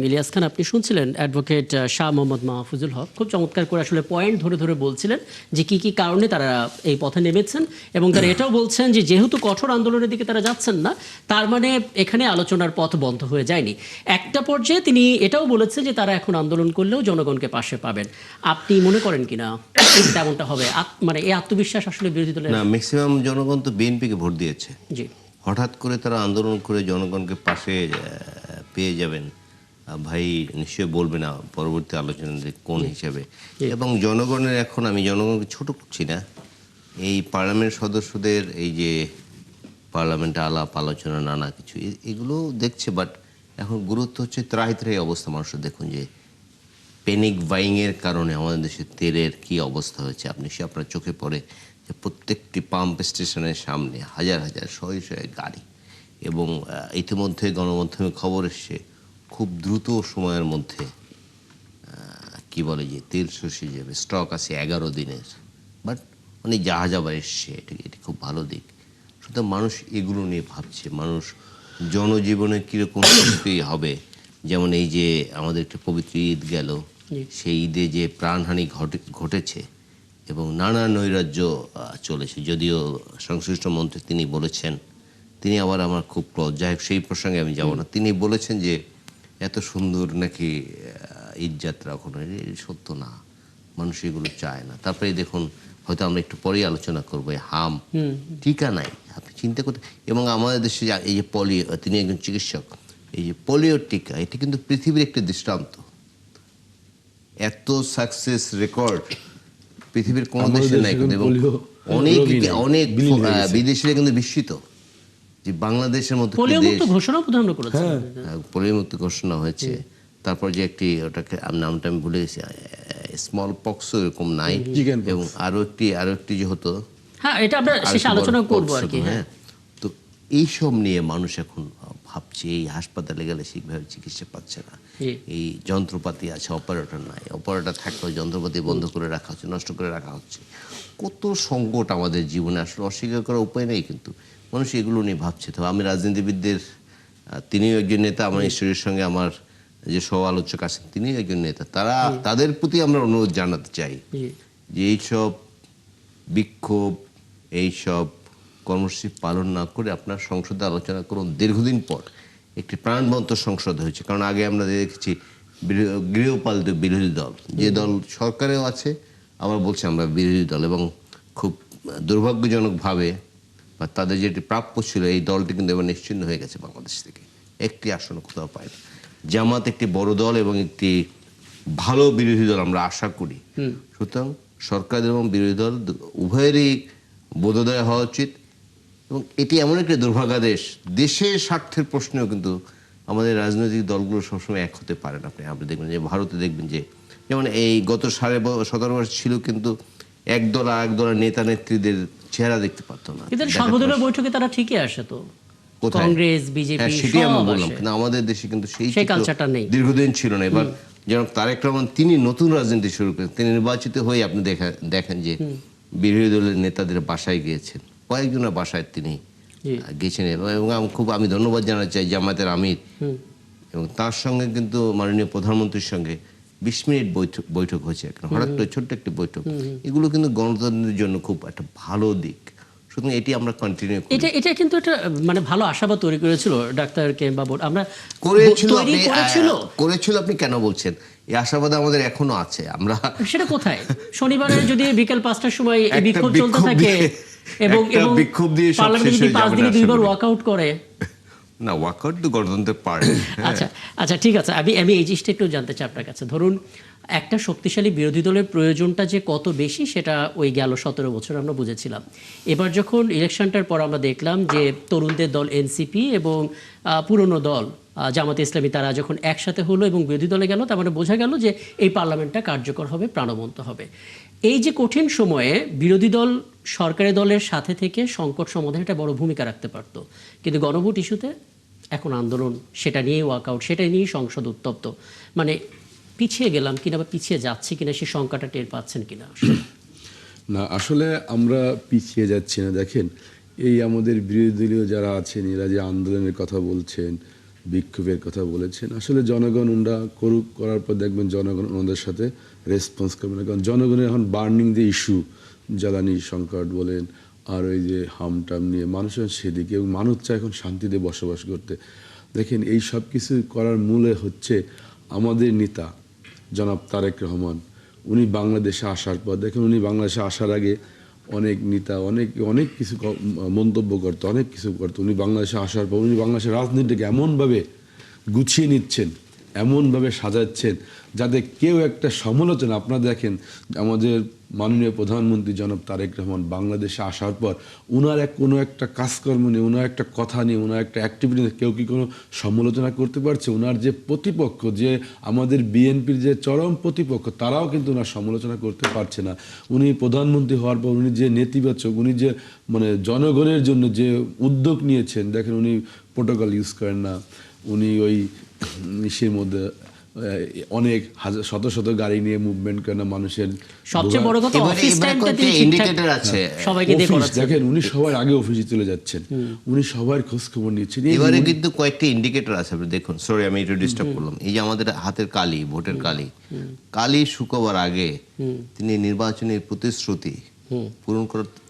ইলিয়াস খান, আপনি শুনছিলেন অ্যাডভোকেট শাহ মোহাম্মদ মাহফুজুল হক খুব চমৎকার করে আসলে পয়েন্ট ধরে ধরে বলছিলেন যে কি কি কারণে তারা এই পথে নেমেছেন, এবং তারা এটাও বলছেন যে যেহেতু কঠোর আন্দোলনের দিকে তারা যাচ্ছেন না, তার মানে এখানে আলোচনার পথ বন্ধ হয়ে যায়নি। একটা পর্যায়ে তিনি এটাও বলেছেন যে তারা এখন আন্দোলন করলেও জনগণকে পাশে পাবেন। আপনি মনে করেন কিনা তেমনটা হবে? মানে এই আত্মবিশ্বাস আসলে বিরোধী দলের? না, ম্যাক্সিমাম জনগণ তো বিএনপিকে ভোট দিয়েছে। জি, হঠাৎ করে তারা আন্দোলন করে জনগণকে পাশে পেয়ে যাবেন, ভাই নিশ্চয়ই বলবে না পরবর্তী আলোচনাতে কোন হিসাবে। এবং জনগণের এখন, আমি জনগণকে ছোট করছি না, এই পার্লামেন্ট সদস্যদের এই যে পার্লামেন্টে আলাপ আলোচনা নানা কিছু এগুলো দেখছে, বাট এখন গুরুত্ব হচ্ছে ত্রাহি ত্রাহি অবস্থা মানুষের। দেখুন যে প্যানিক বাইংয়ের কারণে আমাদের দেশের তেলের কি অবস্থা হয়েছে, আপনি সে আপনার চোখে পড়ে যে প্রত্যেকটি পাম্প স্টেশনের সামনে হাজার হাজার শয়ে শয়ে গাড়ি। এবং ইতিমধ্যে গণমাধ্যমে খবর এসছে খুব দ্রুত সময়ের মধ্যে কি বলে যে তেল শেষ হয়ে যাবে, স্টক আছে 11 দিনের, বাট অনেক জাহাজ আবার এসছে, এটি খুব ভালো দিক। সুতরাং মানুষ এগুলো নিয়ে ভাবছে, মানুষ জনজীবনে কীরকম শক্তি হবে। যেমন এই যে আমাদের একটা পবিত্র ঈদ গেল, সেই ঈদে যে প্রাণহানি ঘটেছে এবং নানা নৈরাজ্য চলেছে, যদিও সংশ্লিষ্ট মন্ত্রী তিনি বলেছেন, তিনি আবার আমার খুব ক্লোজ, যাই হোক সেই প্রসঙ্গে আমি যাব না, তিনি বলেছেন যে এত সুন্দর নাকি ঈদযাত্রা কোনো সত্য না, মানুষ এগুলো চায় না। তারপরে দেখুন, হয়তো আমরা একটু পরেই আলোচনা করবো, হাম টিকা নাই, আপনি চিন্তা করতে। এবং আমাদের দেশে এই যে পোলিও, তিনি একজন চিকিৎসক, এই যে পোলিও টিকা, এটি কিন্তু পৃথিবীর একটি দৃষ্টান্ত। এত সাকসেস রেকর্ড পৃথিবীর কোনো দেশে নাই কিন্তু, এবং অনেক অনেক বিদেশিরা কিন্তু বিস্মিত যে বাংলাদেশের মতো পোলিও মুক্ত ঘোষণা প্রধান করেছে, পোলিও মুক্ত ঘোষণা হয়েছে। তারপর যে একটি, ওটাকে নামটা আমি ভুলে গেছি, স্মল পক্স এরকম নাই, এবং আরো একটি যে হতো, হ্যাঁ এটা আমরা শেষে আলোচনা করব আর কি। হ্যাঁ, তো এইসব নিয়ে মানুষ এখন ভাবছে, এই হাসপাতালে গেলে ঠিকভাবে চিকিৎসা পাচ্ছে না, এই যন্ত্রপাতি আছে, অপারেটর নাই, অপারেটর থাকলেও যন্ত্রপাতি বন্ধ করে রাখা হচ্ছে, নষ্ট করে রাখা হচ্ছে। কত সংকট আমাদের জীবনে, আসলে অস্বীকার করার উপায় নেই, কিন্তু মানুষ এগুলো নিয়ে ভাবছে। তো আমি রাজনীতিবিদদের, তিনিও একজন নেতা, আমার ঈশ্বরের সঙ্গে আমার যে সহ আলোচক আছেন তিনিও একজন নেতা, তাদের প্রতি আমরা অনুরোধ জানাতে চাই যে এইসব বিক্ষোভ, এইসব কর্মসূচি পালন না করে আপনার সংসদে আলোচনা করুন। দীর্ঘদিন পর একটি প্রাণবন্ত সংসদ হয়েছে, কারণ আগে আমরা দেখেছি গৃহপালিত বিরোধী দল, যে দল সরকারেও আছে আবার বলছে আমরা বিরোধী দল, এবং খুব দুর্ভাগ্যজনকভাবে বা তাদের যেটি প্রাপ্য ছিল, এই দলটি কিন্তু এবার নিশ্চিহ্ন হয়ে গেছে বাংলাদেশ থেকে, একটি আসন কোথাও পায় না। জামাত একটি বড় দল এবং একটি ভালো বিরোধী দল আমরা আশা করি। সুতরাং সরকার এবং বিরোধী দল উভয়েরই বোধোদয় হওয়া উচিত। এবং এটি এমন একটি দুর্ভাগ্যাদেশ, দেশের স্বার্থের প্রশ্নেও কিন্তু আমাদের রাজনৈতিক দলগুলো সবসময় এক হতে পারে না। আপনি দেখবেন যে ভারতে দেখবেন যে, যেমন এই গত 17.5 বছর ছিল, কিন্তু এক দল আর এক দলের নেতা নেত্রীদের চেহারা দেখতে পারতো না। কিন্তু সর্বদলীয় বৈঠকে তারা ঠিকই আসে, তো কংগ্রেস বিজেপি সেটাই আমি বললাম, কিন্তু আমাদের দেশে কিন্তু সেই কালচারটা নেই, দীর্ঘদিন ছিল না। এবার যেমন তারেক রহমান, তিনি নতুন রাজনীতি শুরু করেন, তিনি নির্বাচিত হয়ে আপনি দেখেন যে বিরোধী দলের নেতাদের বাসায় গিয়েছেন, কয়েকজনের বাসায় তিনি গেছেন। এবং আমি ধন্যবাদ জানাতে চাই জামায়াতের আমির, এবং তার সঙ্গে কিন্তু মাননীয় প্রধানমন্ত্রীর সঙ্গে 20 মিনিট বৈঠক হয়েছে, হঠাৎ করে ছোট্ট একটি বৈঠক। এগুলো কিন্তু গণতন্ত্রের জন্য খুব একটা ভালো দিক। সুতরাং এটি আমরা কন্টিনিউ করি। এটা কিন্তু একটা মানে ভালো আশাবাদ তৈরি করেছিল ডাক্তার কেম্বা বোর্ড, আমরা করেছিল। আপনি কেন বলছেন? এই আশাবাদ আমাদের এখনো আছে। আমরা সেটা কোথায়? শনিবারে যদি বিকেল 5টার সময় এই বিক্ষোভ চলতে থাকে এবং বিক্ষোভ দিয়ে পার্লামেন্ট যদি 5 দিনে 2 বার ওয়াকআউট করে, না, ওয়াকআউট তো গণতন্ত্রের পার্ট। আচ্ছা ঠিক আছে, আমি এই জিনিসটা একটু জানতে চাই আপনার কাছে। ধরুন একটা শক্তিশালী বিরোধী দলের প্রয়োজনটা যে কত বেশি, সেটা ওই গেল 17 বছর আমরা বুঝেছিলাম। এবার যখন ইলেকশনটার পর আমরা দেখলাম যে তরুণদের দল এনসিপি এবং পুরনো দল জামাতে ইসলামী, তারা যখন একসাথে হলো এবং বিরোধী দলে গেল, তার মানে বোঝা গেল যে এই পার্লামেন্টটা কার্যকর হবে, প্রাণবন্ত হবে। এই যে কঠিন সময়ে বিরোধী দল সরকারি দলের সাথে থেকে সংকট সমাধানে একটা বড় ভূমিকা রাখতে পারতো, কিন্তু গণভোট ইস্যুতে এখন আন্দোলন, সেটা নিয়ে ওয়াকআউট, সেটা নিয়েই সংসদ উত্তপ্ত। মানে পিছিয়ে গেলাম কিনা বা পিছিয়ে যাচ্ছে কিনা, সেই সংখ্যাটা টের পাচ্ছেন কিনা? না, আসলে আমরা পিছিয়ে যাচ্ছি না। দেখেন, এই আমাদের বিরোধী দলীয় যারা আছেন, এরা যে আন্দোলনের কথা বলছেন, বিক্ষোভের কথা বলেছেন। আসলে জনগণ ওনরা করুক, করার পর দেখবেন জনগণ ওনাদের সাথে রেসপন্স করবে না। কারণ জনগণের এখন বার্নিং যে ইস্যু, জ্বালানি সংকট বলেন আর ওই যে হামটাম নিয়ে মানুষের সেদিকে, এবং মানুষ চায় এখন শান্তিতে বসবাস করতে। দেখেন এই সব কিছু করার মূলে হচ্ছে আমাদের নেতা জনাব তারেক রহমান। উনি বাংলাদেশে আসার পর দেখেন, উনি বাংলাদেশে আসার আগে অনেক নেতা অনেক কিছু মন্তব্য করতো, অনেক কিছু করতো। উনি বাংলাদেশে আসার পর উনি বাংলাদেশের রাজনীতিকে এমনভাবে গুছিয়ে নিচ্ছেন, এমনভাবে সাজাচ্ছেন যাতে কেউ একটা সমালোচনা, আপনারা দেখেন আমাদের মাননীয় প্রধানমন্ত্রী জনাব তারেক রহমান বাংলাদেশে আসার পর উনার কোনো একটা কাজকর্ম নিয়ে, উনার একটা কথা নিয়ে, উনার একটা অ্যাক্টিভিটি নিয়ে কেউ কি কোনো সমালোচনা করতে পারছে? উনার যে প্রতিপক্ষ, যে আমাদের বিএনপির যে চরম প্রতিপক্ষ, তারাও কিন্তু ওনার সমালোচনা করতে পারছে না। উনি প্রধানমন্ত্রী হওয়ার পর উনি যে নেতিবাচক, উনি যে মানে জনগণের জন্য যে উদ্যোগ নিয়েছেন, দেখেন উনি প্রোটোকল ইউজ করেন না, উনি ওই ইসের মধ্যে অনেক শত শত গাড়ি নিয়ে মুভমেন্ট করে না মানুষের। সবচেয়ে বড় কথা অফিস টাইমটা তিনি ইন্ডিকেটর আছে সবাইকে দিয়ে করাচ্ছেন। দেখেন উনি সবার আগে অফিসে চলে যাচ্ছেন, উনি সবার খোঁজ খবর নিচ্ছেন। এবারে কিন্তু কয়েকটি ইন্ডিকেটর আছে, আপনি দেখুন। সরি আমি একটু ডিস্টার্ব করলাম। এই যে আমাদের হাতের কালি, ভোটের কালি শুকাবার আগে তিনি নির্বাচনের প্রতিশ্রুতি পূরণ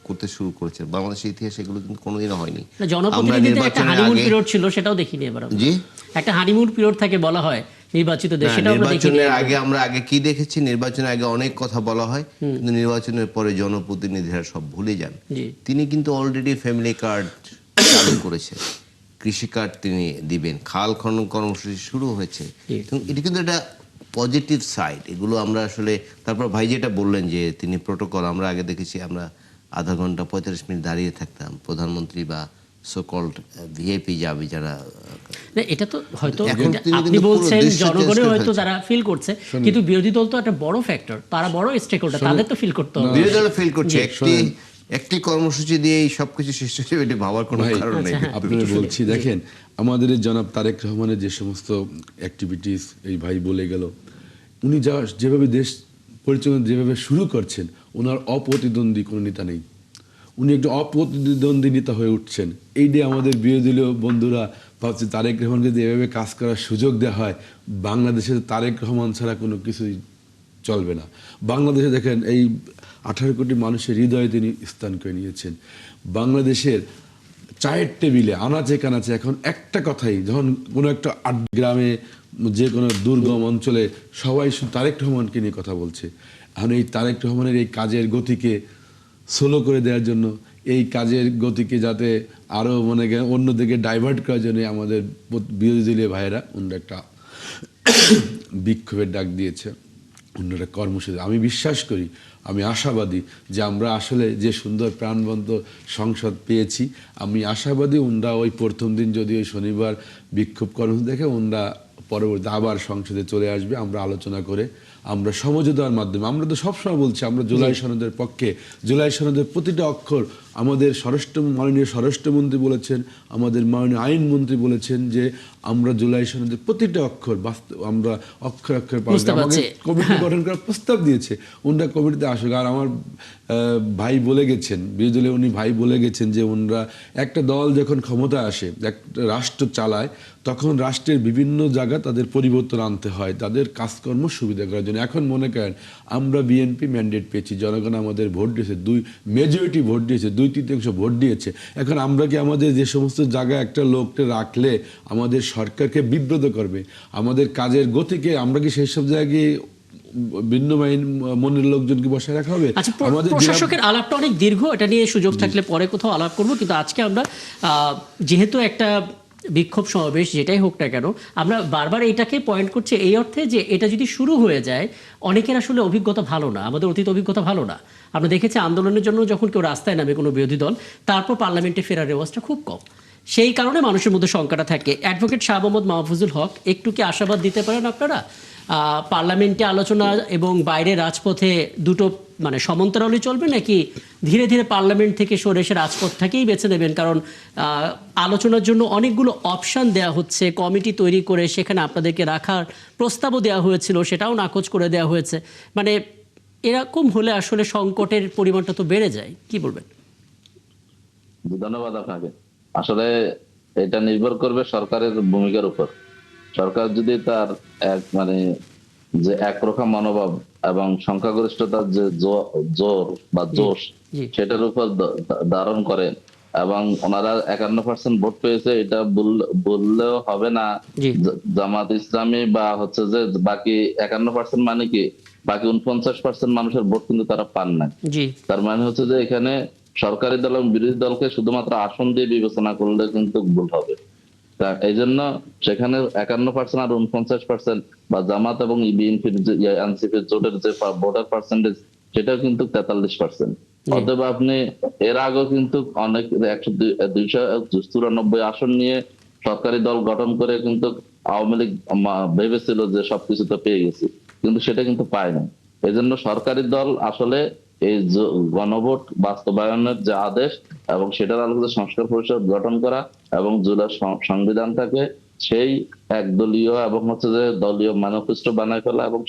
করতে শুরু করেছেন। বাংলাদেশের ইতিহাসে এগুলো কিন্তু কোনোদিনও হয়নি। জনপ্রতিনিধিদের একটা হানিমুন পিরিয়ড ছিল, সেটাও দেখিনি এবার। জি, একটা হানিমুন পিরিয়ড থাকে বলা হয় নির্বাচিত দেশ, সেটাও আমরা দেখিনি। নির্বাচনের আগে আমরা কি দেখেছি? নির্বাচনের আগে অনেক কথা বলা হয়, কিন্তু নির্বাচনের পরে জনপ্রতিনিধিরা সব ভুলে যান। তিনি কিন্তু অলরেডি ফ্যামিলি কার্ড চালু করেছে, কৃষি কার্ড তিনি দিবেন, খাল খনন কর্মসূচি শুরু হয়েছে। এটা কিন্তু একটা পজিটিভ সাইড। এগুলো আমরা আসলে, তারপর ভাই যেটা বললেন যে তিনি প্রোটোকল, আমরা আগে দেখেছি আমরা আধা ঘন্টা 45 মিনিট দাঁড়িয়ে থাকতাম, প্রধানমন্ত্রী বা সোকল্ড ভিআইপি যাবে যারা। না, এটা তো হয়তো আপনি বলছেন জনগণের হয়তো যারা ফিল করছে, কিন্তু বিরোধী দল তো একটা বড় ফ্যাক্টর, তারা বড় স্টেক হোল্ডার, তাদের তো ফিল করতে হবে। বিরোধী দল ফিল করছে একটি কর্মসূচি দিয়ে এই সবকিছু শেষ হয়ে যাবে, এটা ভাবার কোনো কারণ নেই। আপনাদের বলছি, দেখেন আমাদের এই জনাব তারেক রহমানের যে সমস্ত অ্যাক্টিভিটিস এই ভাই বলে গেল, উনি যেভাবে দেশ পরিচালনা যেভাবে শুরু করছেন, ওনার অপ্রতিদ্বন্দ্বী কোনো নেতা নেই। উনি একটু অপ্রতিদ্বন্দ্বী নেতা হয়ে উঠছেন। এই দিয়ে আমাদের বিরোধী দলীয় বন্ধুরা ভাবছে তারেক রহমানকে যদি এভাবে কাজ করার সুযোগ দেওয়া হয়, বাংলাদেশে তারেক রহমান ছাড়া কোনো কিছুই চলবে না। বাংলাদেশে দেখেন এই 18 কোটি মানুষের হৃদয়ে তিনি স্থান করে নিয়েছেন। বাংলাদেশের চায়ের টেবিলে আনাচে কানাচে এখন একটা কথাই, যখন কোনো একটা গ্রামে যে কোনো দুর্গম অঞ্চলে সবাই শুধু তারেক রহমানকে নিয়ে কথা বলছে। এখন এই তারেক রহমানের এই কাজের গতিকে স্লো করে দেওয়ার জন্য, এই কাজের গতিকে যাতে আরও মনে করেন অন্যদিকে ডাইভার্ট করার জন্য আমাদের বিরোধী দলীয় ভাইয়েরা অন্য একটা বিক্ষোভের ডাক দিয়েছে, অন্য একটা কর্মসূচি। আমি বিশ্বাস করি, আমি আশাবাদী যে আমরা আসলে যে সুন্দর প্রাণবন্ত সংসদ পেয়েছি, আমি আশাবাদী ওনরা ওই প্রথম দিন যদি ওই শনিবার বিক্ষোভ কর্মসূচি দেখে ওনরা পরবর্তী আবার সংসদে চলে আসবে। আমরা আলোচনা করে আমরা সমঝোতার মাধ্যমে, আমরা তো সবসময় বলছি আমরা জুলাই সনদের পক্ষে। জুলাই সনদের প্রতিটা অক্ষর আমাদের মাননীয় স্বরাষ্ট্রমন্ত্রী বলেছেন, আমাদের মাননীয় আইনমন্ত্রী বলেছেন যে আমরা জুলাই সনদের প্রতিটা অক্ষর আমরা অক্ষর অক্ষর আমাকে কমিটি গঠন করার প্রস্তাব দিয়েছে। ওনরা কমিটিতে আসুক। আর আমার ভাই বলে গেছেন, বিরোধী দলে উনি ভাই বলে গেছেন যে ওনরা একটা দল যখন ক্ষমতায় আসে, একটা রাষ্ট্র চালায়, তখন রাষ্ট্রের বিভিন্ন জায়গা তাদের পরিবর্তন আনতে হয় তাদের কাজকর্ম সুবিধা করার জন্য। এখন মনে করেন আমরা বিএনপি ম্যান্ডেট পেয়েছি, জনগণ আমাদের ভোট দিয়েছে, মেজরিটি ভোট দিয়েছে, 2/3 ভোট দিয়েছে। এখন আমরা কি আমাদের যে সমস্ত জায়গায় একটা লোককে রাখলে আমাদের সরকারকে বিব্রত করবে, আমাদের কাজের গতিকে, আমরা কি সেই সব জায়গায় ভিন্ন মনের লোকজনকে বসায় রাখা হবে? আমাদের প্রশাসকের আলাপটা অনেক দীর্ঘ, এটা নিয়ে সুযোগ থাকলে পরে কোথাও আলাপ করব। কিন্তু আজকে আমরা যেহেতু একটা বিক্ষোভ সমাবেশ যেটাই হোক না কেন, আমরা বারবার এটাকে পয়েন্ট করছি এই অর্থে যে এটা যদি শুরু হয়ে যায়, অনেকের আসলে অভিজ্ঞতা ভালো না, আমাদের অতীত অভিজ্ঞতা ভালো না। আমরা দেখেছি আন্দোলনের জন্য যখন কেউ রাস্তায় নামে কোনো বিরোধী দল, তারপর পার্লামেন্টে ফেরার রেওয়াজটা খুব কম। সেই কারণে মানুষের মধ্যে শঙ্কাটা থাকে। অ্যাডভোকেট শাহ মোহাম্মদ মাহফুজুল হক, একটু কি আশাবাদ দিতে পারেন আপনারা? পার্লামেন্টে আলোচনা এবং বাইরে রাজপথে দুটো মানে সমান্তরালই চলবে, নাকি ধীরে ধীরে পার্লামেন্ট থেকে সরে এসে রাজপথটাকেই বেছে নেবেন? কারণ আলোচনার জন্য অনেকগুলো অপশান দেওয়া হচ্ছে, কমিটি তৈরি করে সেখানে আপনাদেরকে রাখার প্রস্তাবও দেওয়া হয়েছিল, সেটাও নাকচ করে দেওয়া হয়েছে। মানে এরকম হলে আসলে সংকটের পরিমাণটা তো বেড়ে যায়, কি বলবেন? ধন্যবাদ আপনাকে। আসলে এটা নির্ভর করবে সরকারের ভূমিকার উপর। সরকার যদি তার যে একরোখা মনোভাব এবং সংখ্যাগরিষ্ঠতার যে জোর বা জোশ জি সেটার উপর ধারণ করে, এবং ওনারা 51% ভোট পেয়েছে, এটা বললেও হবে না। জি জামাত ইসলামী বা হচ্ছে যে বাকি 51% মানে কি, বাকি 49% মানুষের ভোট কিন্তু তারা পান না। জি তার মানে হচ্ছে যে এখানে সরকারি দল এবং বিরোধী দলকে শুধুমাত্র আসন দিয়ে বিবেচনা করলে কিন্তু ভুল হবে। তা এই জন্য সেখানে 51% আর 49% বা জামাত এবং বিএনপির যে এনসিপির জোটের যে ভোটার পার্সেন্টেজ, সেটাও কিন্তু 43%। অতএব আপনি এর আগেও কিন্তু অনেক 294 আসন নিয়ে সরকারি দল গঠন করে কিন্তু আওয়ামী লীগ ভেবেছিল যে সবকিছু তো পেয়ে গেছি, কিন্তু সেটা কিন্তু পায়নি। এই জন্য সরকারি দল আসলে এই গণভোট বাস্তবায়নের যে আদেশ এবং সেটার আলোকে সংস্কার পরিষদ গঠন করা এবং জুলাই সংবিধানটাকে সেই একদলীয় এবং হচ্ছে যে দলীয় ম্যানিফেস্টো বানায় ফেলা এবং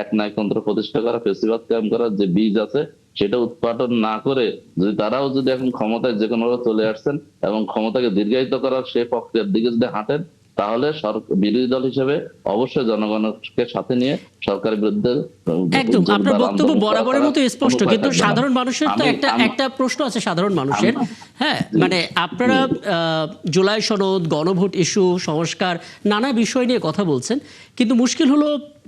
এক নায়কতন্ত্র প্রতিষ্ঠা করা, ফেসিবাদ কায়েম করার যে বীজ আছে সেটা উৎপাদন না করে যদি তারাও যদি এখন ক্ষমতায় যে কোনো ভাবে চলে আসছেন এবং ক্ষমতাকে দীর্ঘায়িত করার সেই প্রক্রিয়ার দিকে যদি হাঁটেন, তাহলে বিরোধী দল হিসেবে অবশ্যই জনগণকে সাথে নিয়ে সরকারের বিরুদ্ধে একদম আপনার জোরদার বক্তব্য আন্দোলন বরাবরের মতো করার স্পষ্ট, কোনো কিন্তু উপায় থাকবে না। সাধারণ মানুষের তো একটা প্রশ্ন আছে সাধারণ মানুষের। হ্যাঁ, মানে আপনারা জুলাই সনদ, গণভোট ইস্যু, সংস্কার, নানা বিষয় নিয়ে কথা বলছেন, কিন্তু মুশকিল হলো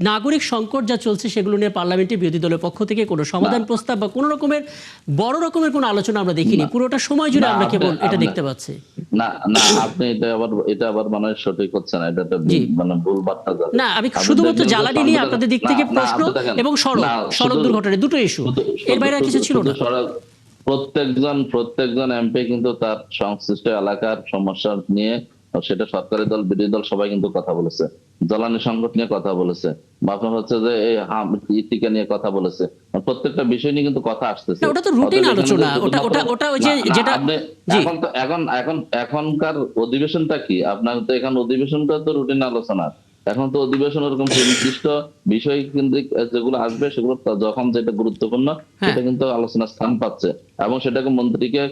নাগরিক সংকট যা চলছে সেগুলো নিয়ে পার্লামেন্টে বিরোধী দলের পক্ষ থেকে কোনো সমাধান প্রস্তাব বা কোনো রকমের বড় রকমের কোনো আলোচনা আমরা দেখিনি। পুরোটা সময় জুড়ে আমরা কেবল এটা দেখতে পাচ্ছি। না না, আপনি এটা আবার মানে সঠিক হচ্ছে না, এটা মানে ভুল বার্তা যাবে। না, আমি শুধুমাত্র জ্বালানি নিয়ে আপনাদের দিক থেকে প্রশ্ন এবং সড়ক দুর্ঘটনা দুটো ইস্যু, এর বাইরে আর কিছু ছিল না। প্রত্যেকজন এমপি কিন্তু তার সংশ্লিষ্ট এলাকার সমস্যা নিয়ে, সেটা সরকারি দল বিরোধী দল সবাই কিন্তু কথা বলেছে। জ্বালানি সংকট নিয়ে কথা বলেছে, বা আপনার হচ্ছে যে এই টিকা নিয়ে কথা বলেছে। প্রত্যেকটা বিষয় নিয়ে কিন্তু কথা আসতেছে। ওটা তো রুটিন আলোচনা, ওটা ওই যে যেটা এখনকার অধিবেশনটা কি, আপনার তো এখন অধিবেশনটা তো রুটিন আলোচনা। এখন তো অধিবেশন ওরকম সুনির্দিষ্ট বিষয় কিন্তু যেগুলো আসবে সেগুলো যখন যেটা গুরুত্বপূর্ণ সেটা কিন্তু আলোচনার স্থান পাচ্ছে, এবং সেটাকে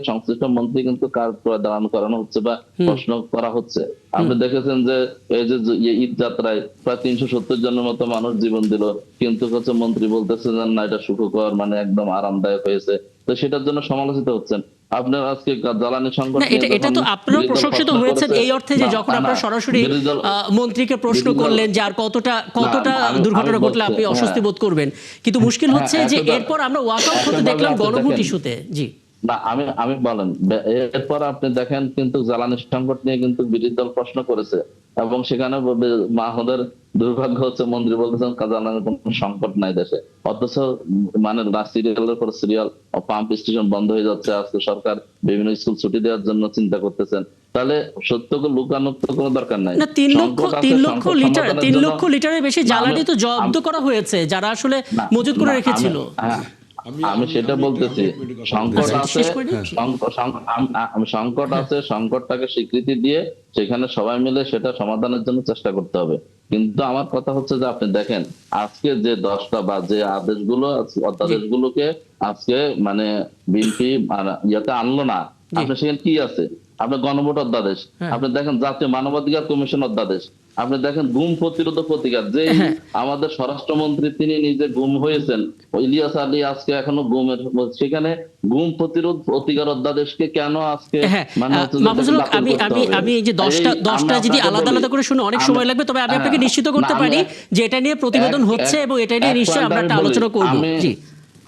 সংশ্লিষ্ট মন্ত্রী কিন্তু কার দাঁড়ানো করানো হচ্ছে বা প্রশ্ন করা হচ্ছে। আপনি দেখেছেন যে এই যে ঈদ যাত্রায় প্রায় 370 জনের মতো মানুষ জীবন দিল, কিন্তু হচ্ছে মন্ত্রী বলতেছেন না এটা সুখকর, মানে একদম আরামদায়ক হয়েছে। তো সেটার জন্য সমালোচিত হচ্ছেন। আপনার আজকে জ্বালানি সংকট, এটা তো আপনারা প্রশংসিত হয়েছেন এই অর্থে যে যখন আপনারা সরাসরি মন্ত্রীকে প্রশ্ন করলেন যে আর কতটা দুর্ঘটনা ঘটলে আপনি অস্বস্তি বোধ করবেন, কিন্তু মুশকিল হচ্ছে যে এরপর আমরা ওয়াকআউট হতে দেখলাম গণভোট ইস্যুতে। জি না, আমি বলেন এরপর আপনি দেখেন কিন্তু জ্বালানি সংকট নিয়ে কিন্তু বিরোধী দল প্রশ্ন করেছে, এবং সেখানে আমাদের দুর্ভাগ্য হচ্ছে মন্ত্রী বলতেছেন জ্বালানির কোনো সংকট নাই দেশে, অথচ মানে সিরিয়ালের পর সিরিয়াল পাম্প স্টেশন বন্ধ হয়ে যাচ্ছে। আজকে সরকার বিভিন্ন স্কুল ছুটি দেওয়ার জন্য চিন্তা করতেছেন। তাহলে সত্যকে লুকানোর তো কোনো দরকার নাই। না, 3 লক্ষ লিটারের বেশি জ্বালানি তো জব্দ করা হয়েছে যারা আসলে মজুত করে রেখেছিল। আমি সেটা বলতেছি, সংকট আছে, সংকটটাকে স্বীকৃতি দিয়ে সেখানে সবাই মিলে সেটা সমাধানের জন্য চেষ্টা করতে হবে। কিন্তু আমার কথা হচ্ছে যে আপনি দেখেন আজকে যে 10টা বা যে অধ্যাদেশগুলোকে আজকে মানে বিএনপি ইয়েতে আনলো না, আপনি সেখানে কি আছে? আপনার গণভোট অধ্যাদেশ, আপনি দেখেন জাতীয় মানবাধিকার কমিশন অধ্যাদেশ, আপনি দেখেন গুম প্রতিরোধ প্রতিকার, যে আমাদের স্বরাষ্ট্রমন্ত্রী তিনি নিজে গুম হয়েছেন, ইলিয়াস আলী আজকে এখনো গুমের, সেখানে গুম প্রতিরোধ প্রতিকার অধ্যাদেশকে কেন আজকে আমি এই যে 10টা যদি আলাদা আলাদা করে শুনে অনেক সময় লাগবে, তবে আমি আপনাকে নিশ্চিত করতে পারি যে এটা নিয়ে প্রতিবেদন হচ্ছে এবং এটা নিয়ে নিশ্চয়ই আমরা একটা আলোচনা করব। জি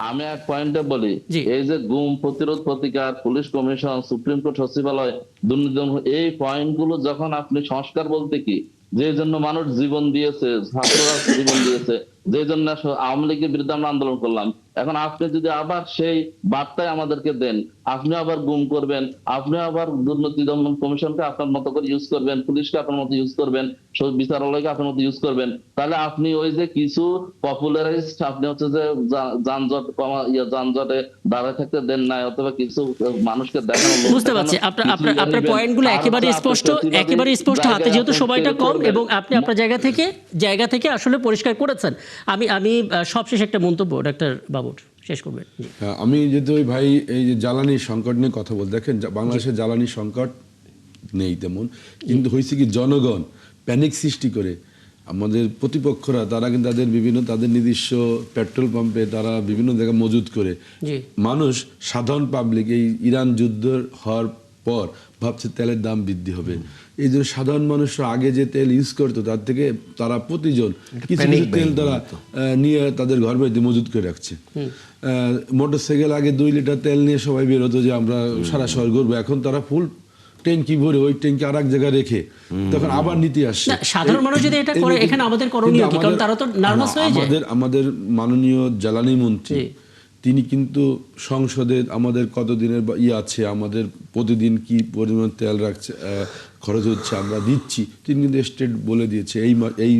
আমি এক পয়েন্টে বলি, এই যে গুম প্রতিরোধ প্রতিকার, পুলিশ কমিশন, সুপ্রিম কোর্ট সচিবালয়, দুর্নীতি, এই পয়েন্টগুলো যখন আপনি সংস্কার বলতে কি, যে জন্য মানুষ জীবন দিয়েছে, ছাত্ররা জীবন দিয়েছে, যে জন্য আওয়ামী লীগের বিরুদ্ধে আমরা আন্দোলন করলাম, এখন আপনি যদি আবার সেই বার্তায় আমাদেরকে দেন, আপনি আবার গুম করবেন, আপনি আবার দুর্নীতি দমন কমিশনকে আপনার মতো করে ইউজ করবেন, পুলিশকে আপনার মতো ইউজ করবেন, বিচারালয়কে আপনার মতো ইউজ করবেন, তাহলে আপনি ওই যে কিছু পপুলারাইজড আপনি হচ্ছে যে যানজটে দাঁড়ায় থাকতে দেন নাই, অথবা কিছু মানুষকে দেখানো। বুঝতে পারছি আপনার পয়েন্টগুলো একেবারে স্পষ্ট হাতে, যেহেতু সময়টা কম এবং আপনি আপনার জায়গা থেকে আসলে পরিষ্কার করেছেন। আমি সবশেষ একটা মন্তব্য ডাক্তার বাবুর শেষ করবেন। আমি যেহেতু ওই ভাই এই যে জ্বালানি সংকট নিয়ে কথা বল, দেখেন বাংলাদেশের জ্বালানি সংকট নেই তেমন, কিন্তু হয়েছে কি জনগণ প্যানিক সৃষ্টি করে আমাদের প্রতিপক্ষরা তারা কিন্তু তাদের নিজস্ব পেট্রোল পাম্পে তারা বিভিন্ন জায়গায় মজুদ করে জি মানুষ সাধারণ পাবলিক এই ইরান যুদ্ধ হওয়ার পর ভাবছে তেলের দাম বৃদ্ধি হবে, এই জন্য সাধারণ মানুষরা আগে যে তেল ইউজ করতো তার থেকে তারা প্রতিজন কিছু কিছু তেল তারা নিয়ে তাদের ঘর বাড়িতে মজুদ করে রাখছে। মোটরসাইকেল আগে 2 লিটার তেল নিয়ে সবাই বেরোতো যে আমরা সারা শহর ঘুরবো, এখন তারা ফুল ট্যাঙ্কি ভরে ওই ট্যাঙ্কি আর এক জায়গায় রেখে তখন আবার নিতে আসছে। না, সাধারণ মানুষ যদি এটা করে এখানে আমাদের করণীয় কি? কারণ তারা তো নার্ভাস হয়ে যায়। আমাদের মাননীয় জ্বালানি মন্ত্রী তিনি কিন্তু সংসদে আমাদের কতদিনের আছে, আমাদের প্রতিদিন কি পরিমাণ তেল রাখছে খরচ হচ্ছে আমরা দিচ্ছি, তিনি কিন্তু স্টেট বলে দিয়েছে এই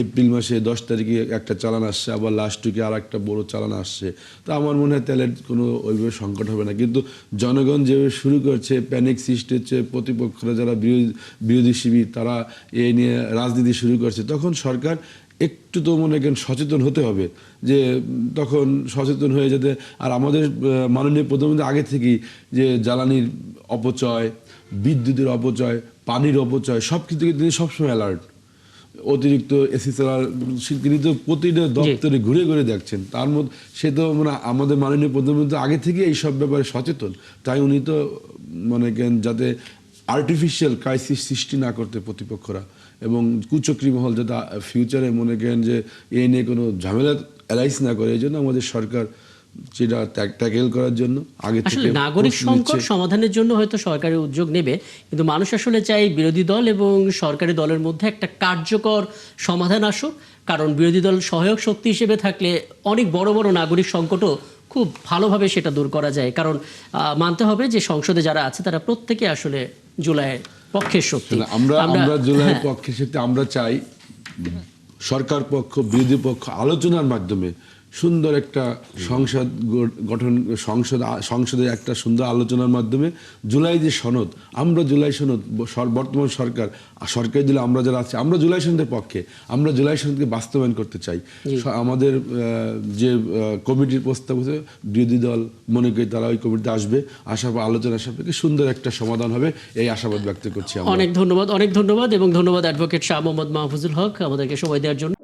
এপ্রিল মাসে 10 তারিখে একটা চালান আসছে, আবার লাস্ট উইকে আর একটা বড় চালান আসছে। তো আমার মনে হয় তেলের কোনো ওইভাবে সংকট হবে না, কিন্তু জনগণ যেভাবে শুরু করছে প্যানিক সৃষ্টি হচ্ছে, প্রতিপক্ষরা যারা বিরোধী শিবির তারা এ নিয়ে রাজনীতি শুরু করছে, তখন সরকার একটু তো মনে করেন সচেতন হতে হবে, যে তখন সচেতন হয়ে যেতে। আর আমাদের মাননীয় প্রধানমন্ত্রী আগে থেকেই যে জ্বালানির অপচয়, বিদ্যুতের অপচয়, পানির অপচয় সব কিছু থেকে তিনি সবসময় অ্যালার্ট। অতিরিক্ত এসি চালার তিনি তো প্রতিটা দপ্তরে ঘুরে ঘুরে দেখছেন, তার মধ্যে সে তো মানে আমাদের মাননীয় প্রধানমন্ত্রী আগে থেকে এই সব ব্যাপারে সচেতন, তাই উনি তো মনে করেন যাতে আর্টিফিশিয়াল ক্রাইসিস সৃষ্টি না করতে প্রতিপক্ষরা এবং কুচক্রী মহল যাতে ফিউচারে মনে করেন যে এ নিয়ে কোনো ঝামেলা অ্যালাইজ না করে, এই জন্য আমাদের সরকার সেটা ট্যাকেল করার জন্য আগে থেকে নাগরিক সংকট সমাধানের জন্য হয়তো সরকারের উদ্যোগ নেবে, কিন্তু মানুষ আসলে চাই বিরোধী দল এবং সরকারি দলের মধ্যে একটা কার্যকর সমাধান আসুক। কারণ বিরোধী দল সহায়ক শক্তি হিসেবে থাকলে অনেক বড় বড় নাগরিক সংকটও খুব ভালোভাবে সেটা দূর করা যায়। কারণ মানতে হবে যে সংসদে যারা আছে তারা প্রত্যেকে আসলে জুলাইয়ের পক্ষের শক্তি। আমরা জুলাইয়ের পক্ষের শক্তি। আমরা চাই সরকার পক্ষ বিরোধী পক্ষ আলোচনার মাধ্যমে সুন্দর একটা সংসদ গঠন, সংসদে একটা সুন্দর আলোচনার মাধ্যমে জুলাই যে সনদ, আমরা জুলাই সনদ বর্তমান সরকারি দিলে আমরা যারা আছি আমরা জুলাই সনদের পক্ষে, আমরা জুলাই সনদকে বাস্তবায়ন করতে চাই। আমাদের যে কমিটির প্রস্তাব হচ্ছে বিরোধী দল মনে করি তারা ওই কমিটিতে আসবে, আসার পর আলোচনার সাপেক্ষে সুন্দর একটা সমাধান হবে এই আশাবাদ ব্যক্ত করছি। অনেক ধন্যবাদ এবং ধন্যবাদ অ্যাডভোকেট শাহ মোহাম্মদ মাহফুজুল হক আমাদেরকে সময় দেওয়ার জন্য।